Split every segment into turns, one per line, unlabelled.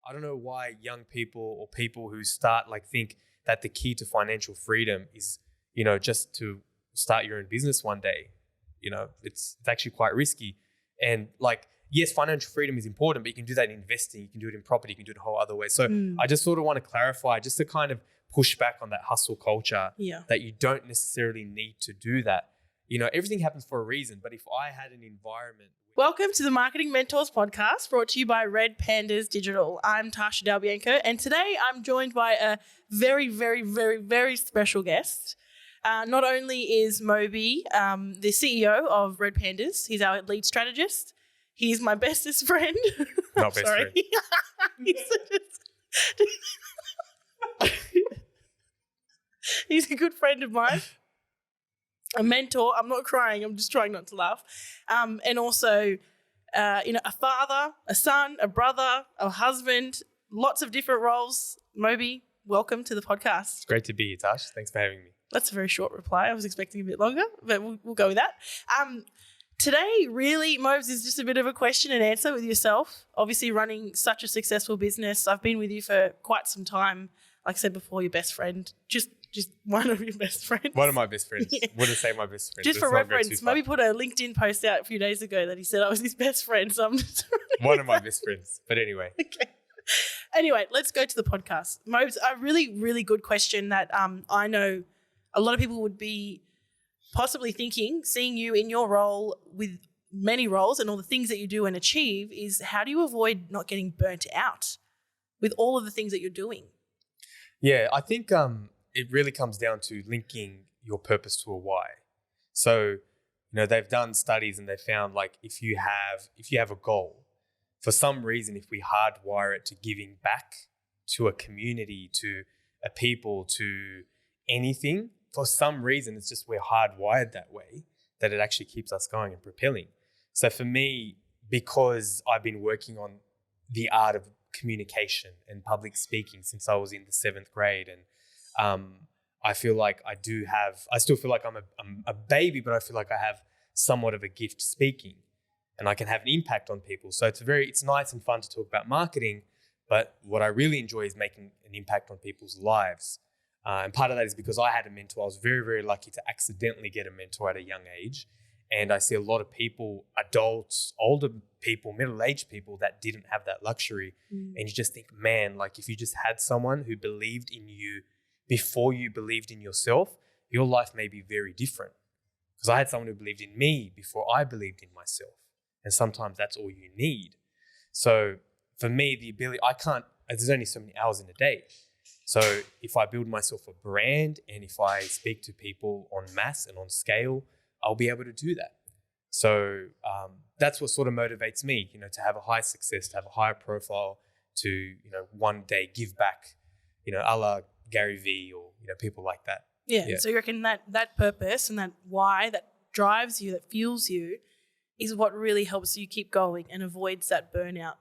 I don't know why young people or people who start like think that the key to financial freedom is, just to start your own business one day. It's actually quite risky. And like, yes, financial freedom is important, but you can do that in investing, you can do it in property, you can do it a whole other way. So I just sort of want to clarify, just to kind of push back on that hustle culture, that you don't necessarily need to do that. Everything happens for a reason, but if I had an environment...
Welcome to the Marketing Mentors podcast, brought to you by RedPandas Digital. I'm Tasha Dalbianco, and today I'm joined by a very, very, very, very special guest. Not only is Moby the CEO of RedPandas, he's our lead strategist. He's my bestest friend.
Not best friend.
He's a good friend of mine. A mentor. I'm not crying. I'm just trying not to laugh. And also, a father, a son, a brother, a husband, lots of different roles. Moby, welcome to the podcast.
It's great to be here, Tash. Thanks for having me.
That's a very short reply. I was expecting a bit longer, but we'll go with that. Today, really, Mobes, is just a bit of a question and answer with yourself. Obviously, running such a successful business. I've been with you for quite some time. Like I said before, your best friend. Just one of your best friends.
One of my best friends. Wouldn't say my best friend.
Just for reference, Moby put a LinkedIn post out a few days ago that he said I was his best friend. So I'm just
one of my best friends. But anyway.
Okay. Anyway, let's go to the podcast. Mobes, a really, really good question that I know a lot of people would be possibly thinking, seeing you in your role with many roles and all the things that you do and achieve, is how do you avoid not getting burnt out with all of the things that you're doing?
Yeah, I think it really comes down to linking your purpose to a why. So, they've done studies and they found like if you have a goal, for some reason, if we hardwire it to giving back to a community, to a people, to anything, for some reason, it's just we're hardwired that way that it actually keeps us going and propelling. So for me, because I've been working on the art of communication and public speaking since I was in the 7th grade, and I feel like I still feel like I'm a baby, but I feel like I have somewhat of a gift speaking and I can have an impact on people. So it's nice and fun to talk about marketing, but what I really enjoy is making an impact on people's lives. And part of that is because I had a mentor. I was very, very lucky to accidentally get a mentor at a young age. And I see a lot of people, adults, older people, middle-aged people that didn't have that luxury. And you just think, man, like if you just had someone who believed in you before you believed in yourself, your life may be very different. Because I had someone who believed in me before I believed in myself. And sometimes that's all you need. So for me, there's only so many hours in a day. So if I build myself a brand and if I speak to people en masse and on scale, I'll be able to do that. So that's what sort of motivates me, to have a high success, to have a higher profile, to, one day give back, a la Gary Vee or, people like that.
Yeah. So you reckon that purpose and that why that drives you, that fuels you, is what really helps you keep going and avoids that burnout?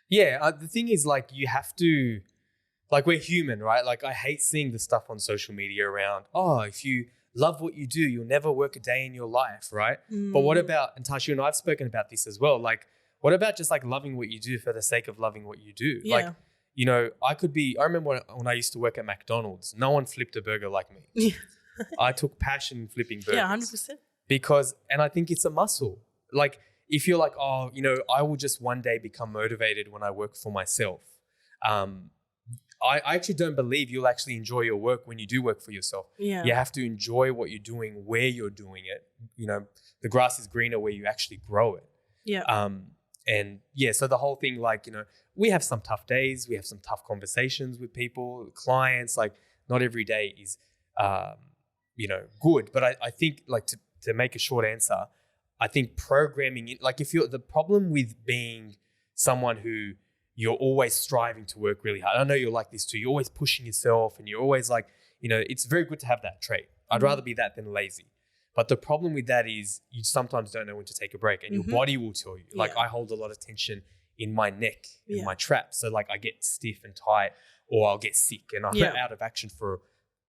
Yeah. The thing is, like, you have to... Like, we're human, right? Like, I hate seeing the stuff on social media around, if you love what you do, you'll never work a day in your life, right? But what about, and Tasha and I have spoken about this as well, like, what about just like loving what you do for the sake of loving what you do?
Yeah.
Like, I remember when I used to work at McDonald's, no one flipped a burger like me. I took passion in flipping burgers.
Yeah, 100%.
And I think it's a muscle. Like, if you're like, I will just one day become motivated when I work for myself. I actually don't believe you'll actually enjoy your work when you do work for yourself.
Yeah.
You have to enjoy what you're doing, where you're doing it. The grass is greener where you actually grow it.
Yeah.
So the whole thing, like, we have some tough days. We have some tough conversations with people, clients. Like, not every day is, good. But I think, like, to make a short answer, I think programming it, like, if you're the problem with being someone who you're always striving to work really hard. I know you're like this too. You're always pushing yourself and you're always like, it's very good to have that trait. I'd rather be that than lazy. But the problem with that is you sometimes don't know when to take a break and your body will tell you. Like, I hold a lot of tension in my neck, in my traps. So like I get stiff and tight or I'll get sick and I'm out of action for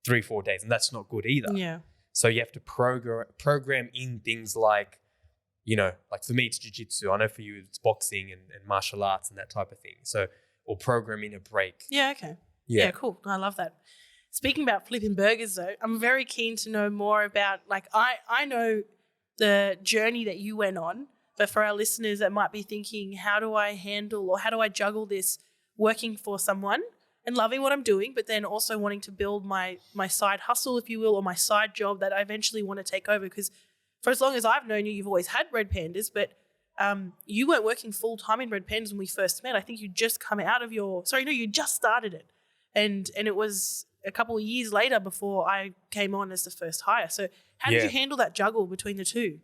3-4 days and that's not good either.
Yeah.
So you have to program in things like, like for me, it's jiu-jitsu. I know for you, it's boxing and martial arts and that type of thing. So or program in a break.
Yeah, okay. Yeah, cool. I love that. Speaking about flipping burgers though, I'm very keen to know more about, like, I know the journey that you went on, but for our listeners that might be thinking, how do I handle or how do I juggle this working for someone and loving what I'm doing, but then also wanting to build my side hustle, if you will, or my side job that I eventually want to take over? Because for as long as I've known you, you've always had RedPandas, but you weren't working full-time in RedPandas when we first met. I think you just come out of you just started it. And it was a couple of years later before I came on as the first hire. So how did you handle that juggle between the two?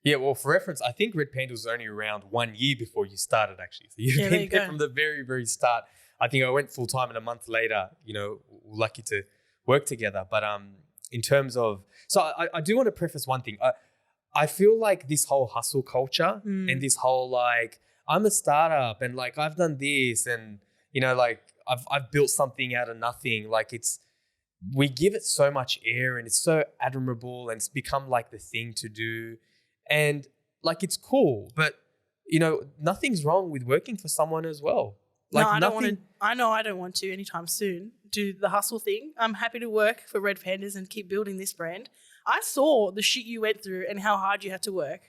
Yeah, well, for reference, I think RedPandas was only around 1 year before you started, actually. So you've been there from the very, very start. I think I went full-time and a month later, we're lucky to work together. But in terms of, so I do want to preface one thing. I feel like this whole hustle culture and this whole, like, I'm a startup and, like, I've done this and, like, I've built something out of nothing. Like, we give it so much air and it's so admirable and it's become like the thing to do. And, like, it's cool, but, nothing's wrong with working for someone as well. Like,
no, I don't want to anytime soon do the hustle thing. I'm happy to work for RedPandas and keep building this brand. I saw the shit you went through and how hard you had to work.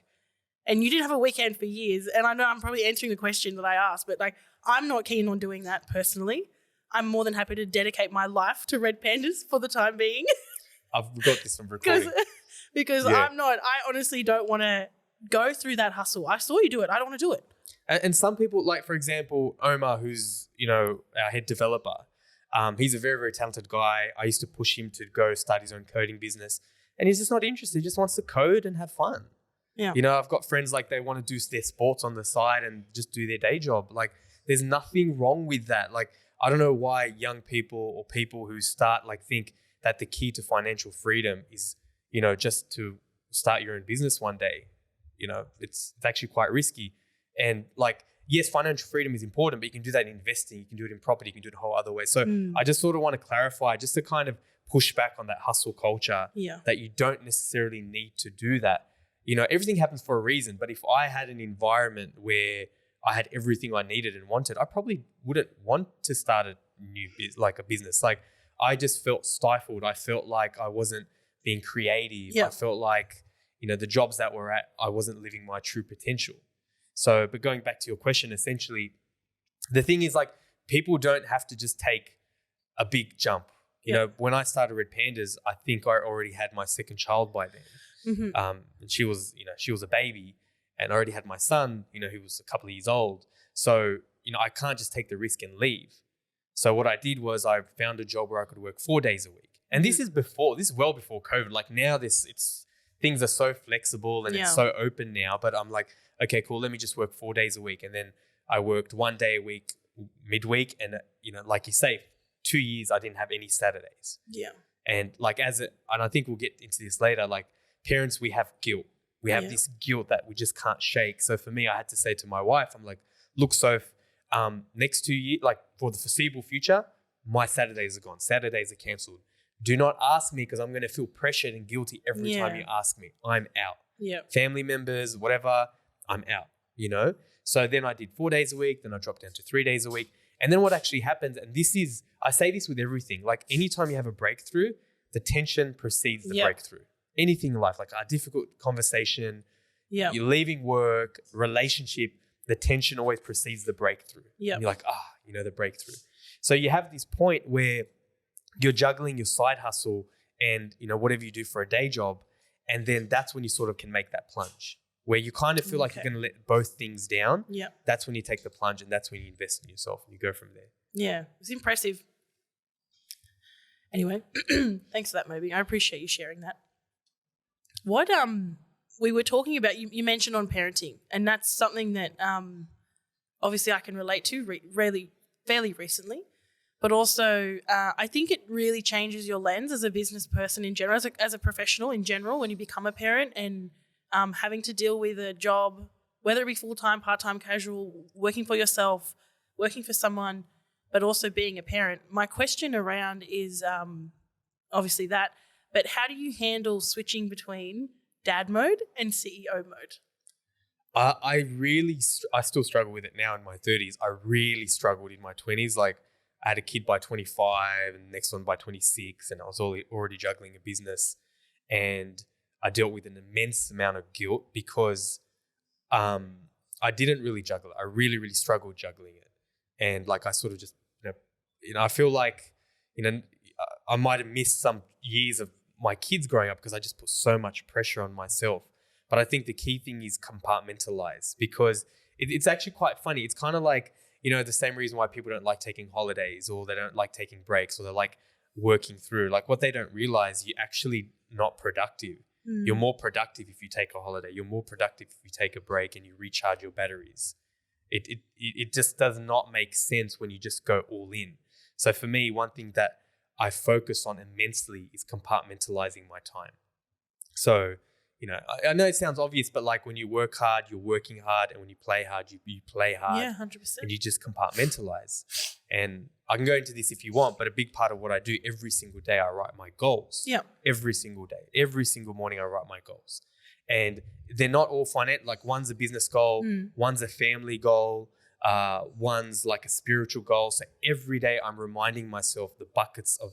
And you didn't have a weekend for years. And I know I'm probably answering the question that I asked, but, like, I'm not keen on doing that personally. I'm more than happy to dedicate my life to RedPandas for the time being.
I've got this from recording.
Because I honestly don't want to go through that hustle. I saw you do it. I don't want to do it.
And some people, like, for example, Omar, who's, our head developer, he's a very, very talented guy. I used to push him to go start his own coding business. And he's just not interested. He just wants to code and have fun.
Yeah.
I've got friends, like, they want to do their sports on the side and just do their day job. Like, there's nothing wrong with that. Like, I don't know why young people or people who start, like, think that the key to financial freedom is, just to start your own business one day. It's actually quite risky. And, like, yes, financial freedom is important, but you can do that in investing. You can do it in property. You can do it a whole other way. So I just sort of want to clarify, just to kind of push back on that hustle culture, that you don't necessarily need to do that. Everything happens for a reason. But if I had an environment where I had everything I needed and wanted, I probably wouldn't want to start a business. Like, I just felt stifled. I felt like I wasn't being creative. I felt like, the jobs that we're at, I wasn't living my true potential. So, but going back to your question, essentially, the thing is, like, people don't have to just take a big jump. When I started RedPandas, I think I already had my second child by then. And she was a baby, and I already had my son, who was a couple of years old. So, I can't just take the risk and leave. So what I did was I found a job where I could work 4 days a week. And this is well before COVID. Like, now things are so flexible and it's so open now, but I'm like, okay, cool. Let me just work 4 days a week. And then I worked 1 day a week, midweek. And, like you say, 2 years, I didn't have any Saturdays.
Yeah.
And, like, and I think we'll get into this later, like, parents, we have guilt. We have this guilt that we just can't shake. So for me, I had to say to my wife, I'm like, look, Soph, next 2 years, like, for the foreseeable future, my Saturdays are gone. Saturdays are cancelled. Do not ask me, because I'm going to feel pressured and guilty every time you ask me. I'm out.
Yeah.
Family members, whatever, I'm out, So then I did 4 days a week. Then I dropped down to 3 days a week. And then what actually happens, and I say this with everything, like, anytime you have a breakthrough, the tension precedes the breakthrough. Anything in life, like a difficult conversation, you're leaving work, relationship, the tension always precedes the breakthrough.
Yeah.
You're like, the breakthrough. So you have this point where you're juggling your side hustle and, whatever you do for a day job. And then that's when you sort of can make that plunge where you kind of feel like you're going to let both things down.
Yeah.
That's when you take the plunge, and that's when you invest in yourself and you go from there.
Yeah. It's impressive. Anyway, thanks for that, Moby. I appreciate you sharing that. What we were talking about, you mentioned on parenting, and that's something that obviously I can relate to fairly recently, but also I think it really changes your lens as a business person in general, as a professional in general, when you become a parent and having to deal with a job, whether it be full-time, part-time, casual, working for yourself, working for someone, but also being a parent. My question around is obviously that, but how do you handle switching between dad mode and CEO mode?
I still struggle with it now in my 30s. I really struggled in my 20s. Like I had a kid by 25 and the next one by 26, and I was already juggling a business, and I dealt with an immense amount of guilt because I didn't really juggle it. I really, really struggled juggling it. And like, I sort of just, I feel like, I might have missed some years of my kids growing up because I just put so much pressure on myself. But I think the key thing is compartmentalize, because it's actually quite funny. It's kind of like, the same reason why people don't like taking holidays, or they don't like taking breaks, or they like working through. Like, what they don't realize, you're actually not productive. You're more productive if you take a holiday. You're more productive if you take a break and you recharge your batteries. It just does not make sense when you just go all in. So for me, one thing that I focus on immensely is compartmentalizing my time. So, I know it sounds obvious, but like when you work hard, you're working hard, and when you play hard, you play hard.
Yeah, 100%.
And you just compartmentalize. And I can go into this if you want, but a big part of what I do every single day, I write my goals.
Yeah.
Every single day, every single morning, I write my goals. And they're not all finite. Like, one's a business goal, one's a family goal, one's like a spiritual goal. So every day I'm reminding myself the buckets of,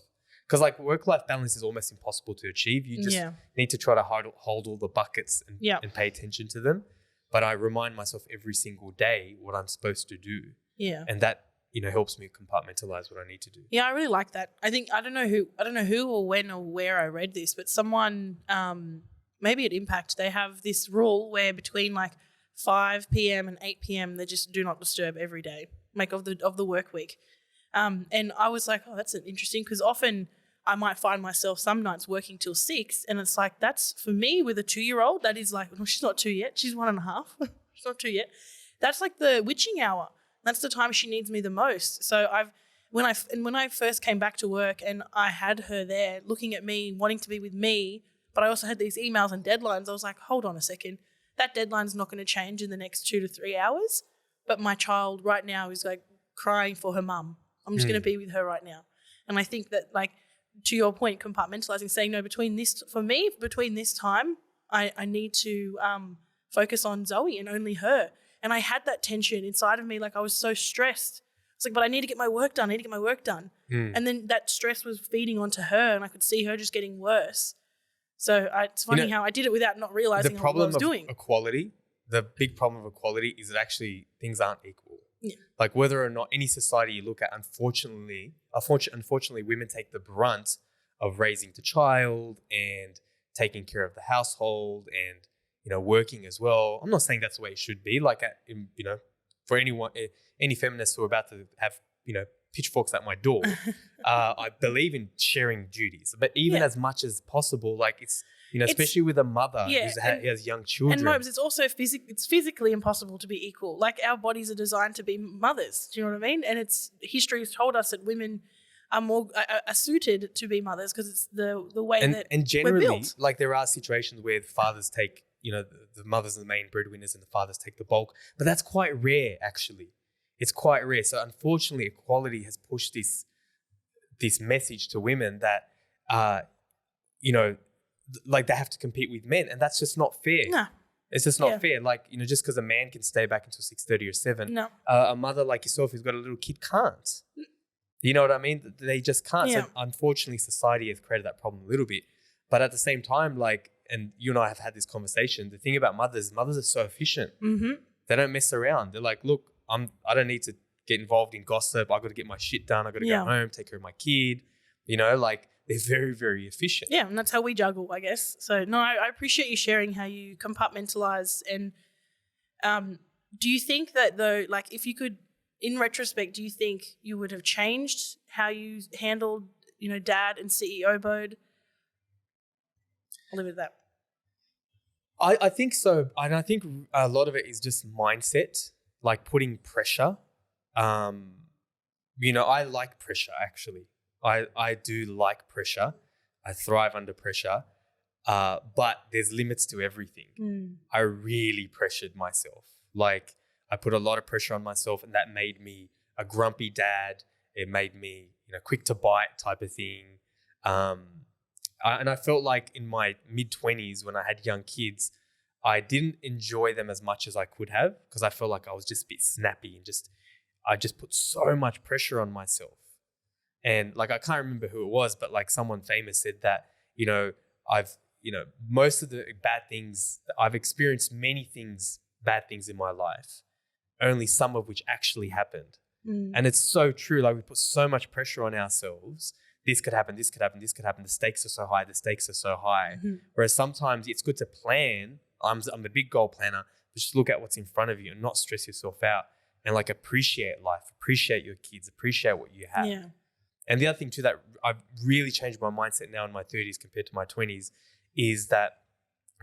because like work-life balance is almost impossible to achieve. You just need to try to hold all the buckets and pay attention to them. But I remind myself every single day what I'm supposed to do. Yeah. And that, helps me compartmentalize what I need to do.
Yeah, I really like that. I think, I don't know who or when or where I read this, but someone, maybe at Impact, they have this rule where between like 5 p.m. and 8 p.m. they just do not disturb every day, like of the work week. And I was like, oh, that's interesting, because often I might find myself some nights working till 6, and it's like, that's, for me with a 2-year-old, that is like, well, she's not 2 yet, she's 1.5. She's not 2 yet. That's like the witching hour. That's the time she needs me the most. So when I first came back to work and I had her there looking at me, wanting to be with me, but I also had these emails and deadlines, I was like, hold on a second, that deadline's not going to change in the next 2 to 3 hours, but my child right now is like crying for her mum. I'm just going to be with her right now. And I think that, like, to your point, compartmentalizing, saying, no, between this time, I need to focus on Zoe and only her. And I had that tension inside of me. Like, I was so stressed. It's like, but I need to get my work done. And then that stress was feeding onto her, and I could see her just getting worse. So it's funny how I did it without not realizing what I was doing.
The big problem of equality is that actually things aren't equal.
Yeah.
Like, whether or not any society you look at, unfortunately, women take the brunt of raising the child and taking care of the household and, working as well. I'm not saying that's the way it should be. Like, for any feminists who are about to have, pitchforks at my door, I believe in sharing duties, but even as much as possible, like it's, especially with a mother who has young children.
And Mobes, it's also it's physically impossible to be equal. Like, our bodies are designed to be mothers. Do you know what I mean? And history has told us that women are more are suited to be mothers because it's the way
and generally,
we're built.
Like, there are situations where the fathers take, the mothers are the main breadwinners and the fathers take the bulk, but that's quite rare, actually. It's quite rare. So unfortunately, equality has pushed this message to women that, like, they have to compete with men, and that's just not fair.
No.
It's just not fair. Like, just because a man can stay back until 6:30 or 7,
no.
A mother like yourself who's got a little kid can't. You know what I mean? They just can't.
Yeah.
So unfortunately, society has created that problem a little bit. But at the same time, like, and you and I have had this conversation, the thing about mothers are so efficient.
Mm-hmm.
They don't mess around. They're like, look, I don't need to get involved in gossip. I got to get my shit done. I got to go home, take care of my kid. Like, they're very, very efficient.
Yeah, and that's how we juggle, I guess. So, no, I appreciate you sharing how you compartmentalize. And do you think that, though, like, if you could, in retrospect, do you think you would have changed how you handled, Dad and CEO mode? I'll leave it at that.
I think so. And I think a lot of it is just mindset, like putting pressure. I like pressure, actually. I do like pressure. I thrive under pressure. But there's limits to everything. I really pressured myself. Like, I put a lot of pressure on myself, and that made me a grumpy dad. It made me, quick to bite type of thing. And I felt like in my mid-20s when I had young kids, I didn't enjoy them as much as I could have because I felt like I was just a bit snappy and I just put so much pressure on myself. And like, I can't remember who it was, but like someone famous said that, most of the bad things, I've experienced bad things in my life, only some of which actually happened. And it's so true. Like, we put so much pressure on ourselves. This could happen, this could happen, this could happen. The stakes are so high, Whereas sometimes it's good to plan. I'm a big goal planner, but just look at what's in front of you and not stress yourself out, and like appreciate life, appreciate your kids, appreciate what you have.
Yeah.
And the other thing too that I've really changed my mindset now in my 30s compared to my 20s is that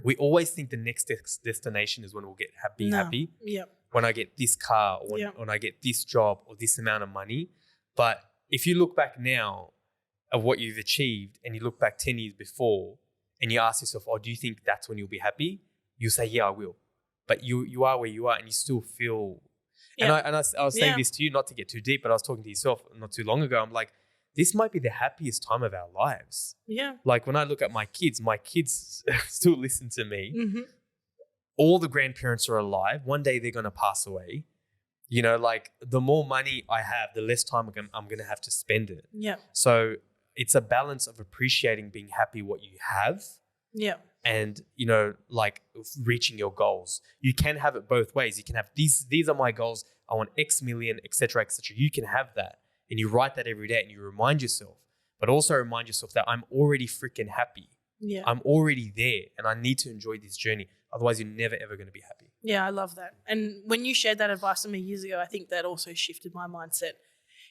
we always think the next destination is when we'll be happy.
Yeah.
When I get this car, or when I get this job or this amount of money. But if you look back now of what you've achieved and you look back 10 years before and you ask yourself, do you think that's when you'll be happy? You say, yeah, I will. But you are where you are and you still feel. Yeah. And I was saying this to you, not to get too deep, but I was talking to yourself not too long ago. I'm like, this might be the happiest time of our lives.
Yeah.
Like, when I look at my kids still listen to me.
Mm-hmm.
All the grandparents are alive. One day they're going to pass away. Like, the more money I have, the less time I'm going to have to spend it.
Yeah.
So it's a balance of appreciating being happy what you have.
Yeah.
And, like, reaching your goals. You can have it both ways. You can have these are my goals. I want X million, et cetera, et cetera. You can have that. And you write that every day and you remind yourself, but also remind yourself that I'm already freaking happy.
Yeah.
I'm already there and I need to enjoy this journey. Otherwise, you're never, ever going to be happy.
Yeah, I love that. And when you shared that advice to me years ago, I think that also shifted my mindset.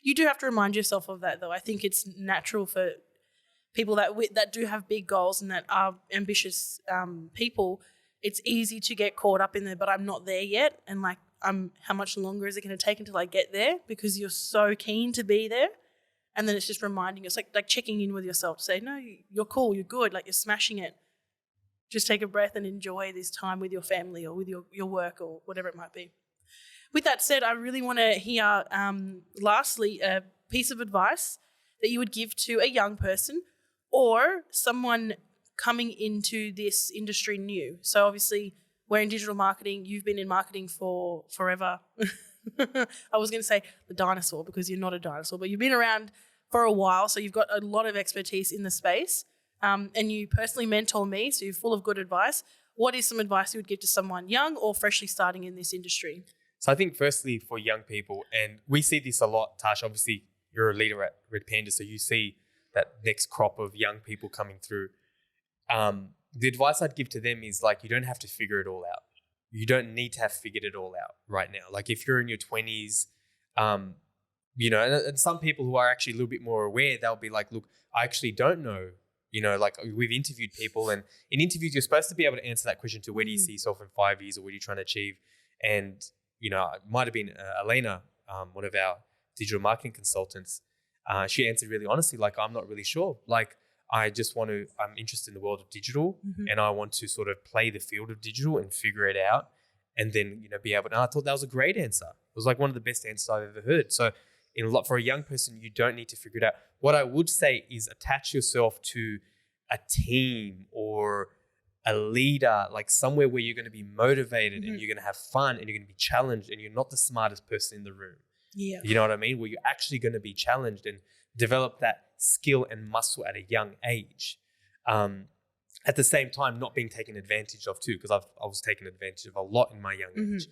You do have to remind yourself of that, though. I think it's natural for people that do have big goals and that are ambitious people. It's easy to get caught up in there, but I'm not there yet. And like, how much longer is it going to take until I get there? Because you're so keen to be there. And then it's just reminding you, it's like checking in with yourself to say, no, you're cool, you're good, like you're smashing it. Just take a breath and enjoy this time with your family or with your work or whatever it might be. With that said, I really want to hear, lastly, a piece of advice that you would give to a young person or someone coming into this industry new. So obviously, we're in digital marketing. You've been in marketing for forever. I was going to say the dinosaur because you're not a dinosaur, but you've been around for a while. So you've got a lot of expertise in the space and you personally mentor me. So you're full of good advice. What is some advice you would give to someone young or freshly starting in this industry?
So I think firstly for young people, and we see this a lot, Tash, obviously you're a leader at RedPandas, so you see that next crop of young people coming through. The advice I'd give to them is like, you don't have to figure it all out. You don't need to have figured it all out right now. Like if you're in your 20s, and some people who are actually a little bit more aware, they'll be like, look, I actually don't know. Like we've interviewed people, and in interviews, you're supposed to be able to answer that question to where do you see yourself in 5 years or what are you trying to achieve? And, it might have been Elena, one of our digital marketing consultants. She answered really honestly, like, I'm not really sure. Like, I'm interested in the world of digital and I want to sort of play the field of digital and figure it out and then, be able to, and I thought that was a great answer. It was like one of the best answers I've ever heard. So for a young person, you don't need to figure it out. What I would say is attach yourself to a team or a leader, like somewhere where you're going to be motivated and you're going to have fun and you're going to be challenged and you're not the smartest person in the room.
Yeah.
You know what I mean? Where you're actually going to be challenged and develop that skill and muscle at a young age. At the same time, not being taken advantage of too, because I was taken advantage of a lot in my young age.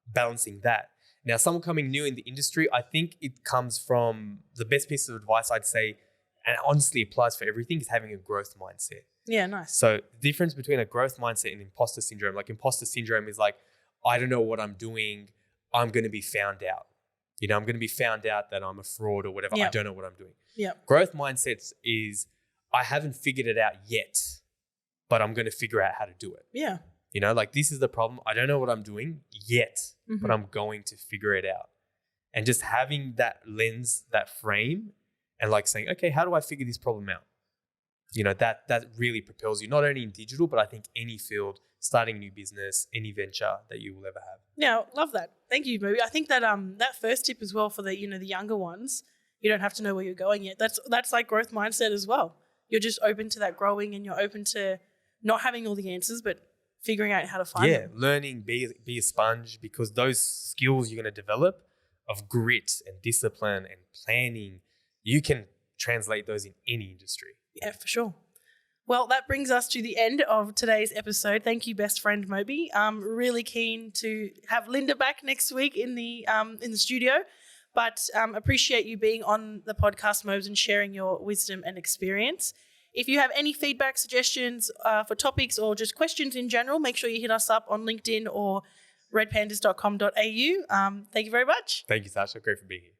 Balancing that. Now, someone coming new in the industry, I think it comes from the best piece of advice I'd say, and honestly applies for everything, is having a growth mindset.
Yeah, nice.
So the difference between a growth mindset and imposter syndrome, like imposter syndrome is like, I don't know what I'm doing. I'm going to be found out. I'm going to be found out that I'm a fraud or whatever.
Yep.
I don't know what I'm doing.
Yep.
Growth mindsets is, I haven't figured it out yet, but I'm going to figure out how to do it.
Yeah.
Like this is the problem. I don't know what I'm doing yet, but I'm going to figure it out. And just having that lens, that frame, and like saying, okay, how do I figure this problem out? That really propels you, not only in digital, but I think any field, starting a new business, any venture that you will ever have.
Yeah, love that. Thank you, Moby. I think that that first tip as well for the the younger ones, you don't have to know where you're going yet. That's like growth mindset as well. You're just open to that growing and you're open to not having all the answers, but figuring out how to find them.
Learning, be a sponge, because those skills you're going to develop of grit and discipline and planning, you can translate those in any industry.
Yeah, for sure. Well, that brings us to the end of today's episode. Thank you, best friend Moby. I'm really keen to have Linda back next week in the studio, but appreciate you being on the podcast, Mobes, and sharing your wisdom and experience. If you have any feedback, suggestions for topics, or just questions in general, make sure you hit us up on LinkedIn or redpandas.com.au. Thank you very much.
Thank you, Tasha. Great for being here.